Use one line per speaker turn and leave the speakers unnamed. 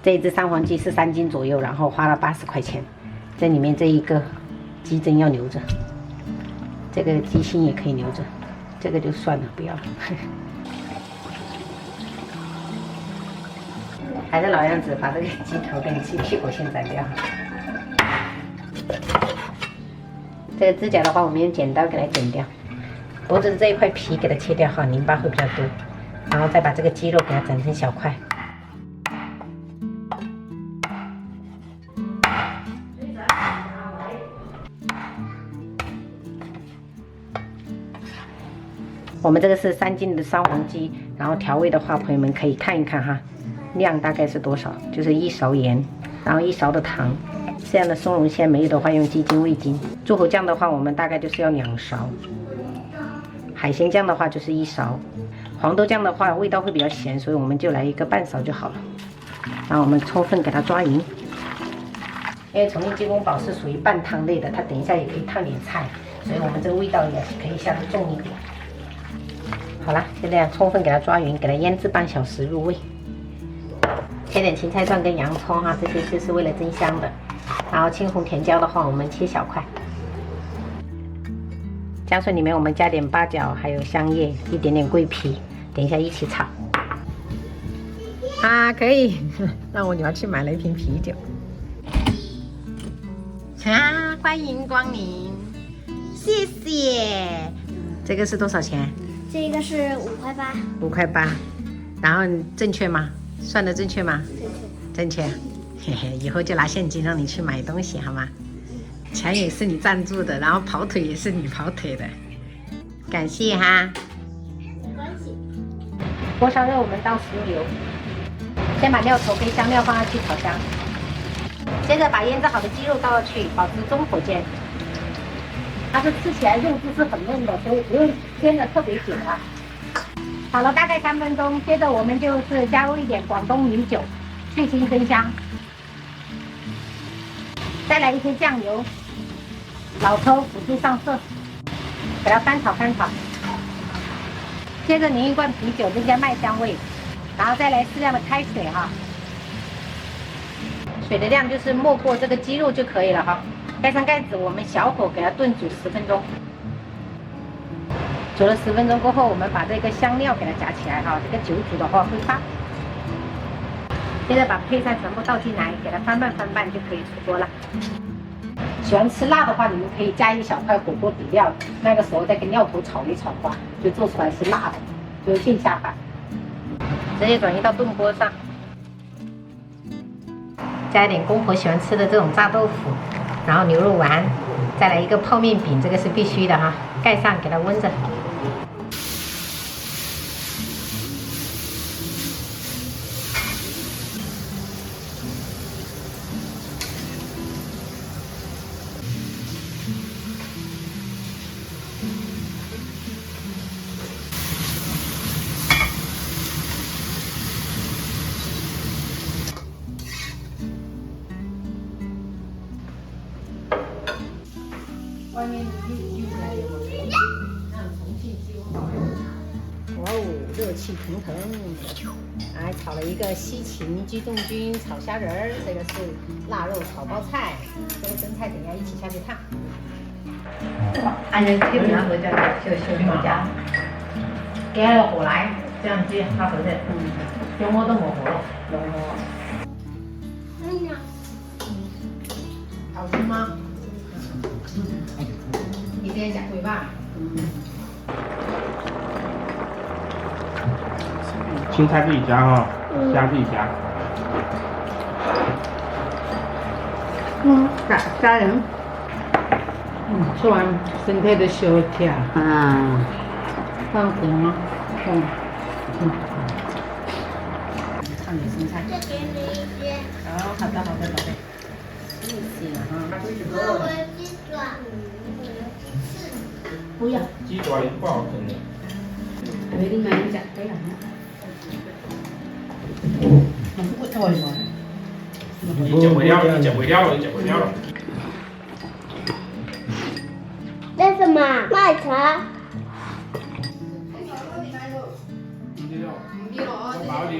这一只三黄鸡是3斤左右，然后花了80块钱。这里面这一个鸡胗要留着，这个鸡心也可以留着，这个就算了，不要了。还是老样子，把这个鸡头跟鸡屁股先斩掉。这个指甲的话，我们用剪刀给它剪掉。脖子这一块皮给它切掉哈，淋巴会比较多。然后再把这个鸡肉给它斩成小块。我们这个是3斤的三黄鸡，然后调味的话，朋友们可以看一看哈，量大概是多少，就是1勺盐，然后1勺的糖。这样的松茸馅没有的话，用鸡精、味精。猪头酱的话，我们大概就是要2勺。海鲜酱的话就是1勺。黄豆酱的话，味道会比较咸，所以我们就来一个半勺就好了。然后我们充分给它抓匀。因为重庆鸡公煲是属于半汤类的，它等一下也可以烫点菜，所以我们这个味道也可以下得重一点。好了，就这样充分给它抓匀，给它腌制半小时入味。切点芹菜段跟洋葱哈，这些就是为了增香的。然后青红甜椒的话，我们切小块。姜水里面我们加点八角，还有香叶，一点点桂皮，等一下一起炒。啊，可以，让我女儿去买了一瓶啤酒。啊，欢迎光临，谢谢。这个是多少钱？
这个是5块8。
5块8，然后正确吗？算的正确吗？正确。嘿嘿，以后就拿现金让你去买东西好吗？钱也是你赞助的，然后跑腿也是你跑腿的，感谢哈。
没关系。
锅烧热，我们倒食油，先把料头跟香料放下去炒香，接着把腌制好的鸡肉倒下去，保持中火煎。它是吃起来肉质是很嫩的，所以不用煎的特别久啊。炒了大概3分钟，接着我们就是加入一点广东米酒，去腥增香。再来一些酱油，老抽辅助上色，给它翻炒翻炒。接着淋1罐啤酒，增加麦香味，然后再来适量的开水哈。水的量就是没过这个鸡肉就可以了哈。盖上盖子，我们小火给它炖煮10分钟。煮了10分钟过后，我们把这个香料给它夹起来哈，这个酒煮的话会发。接着把配菜全部倒进来，给它翻拌翻拌就可以出锅了。喜欢吃辣的话，你们可以加1小块火锅底料，那个时候再跟料头炒一炒的话，就做出来是辣的，就是更下饭。直接转移到炖锅上，加一点公婆喜欢吃的这种炸豆腐，然后牛肉丸，再来一个泡面饼，这个是必须的哈，盖上给它温着。外面进来有那种重庆鸡公煲肉肠，哇哦，热气腾腾！还炒了一个西芹鸡枞菌炒虾仁儿，这个是腊肉炒包菜，这个生菜等一下一起下去烫。按照基本上回家就回家，给了火来，这样子它回来，中午都没火了，中午。好吃吗？你今天吃贵吧？
青菜自己夹哈，虾自己夹。
虾仁。吃完身体都休息啊。放火吗？烫点生菜。
再给你一些。
好的，宝贝。谢谢哈。
我要鸡爪。
不要。
鸡爪也不好吃的。
给你买一只，可以了。不错的。
你吃不了了。
那什么？奶茶。
你了，我包的。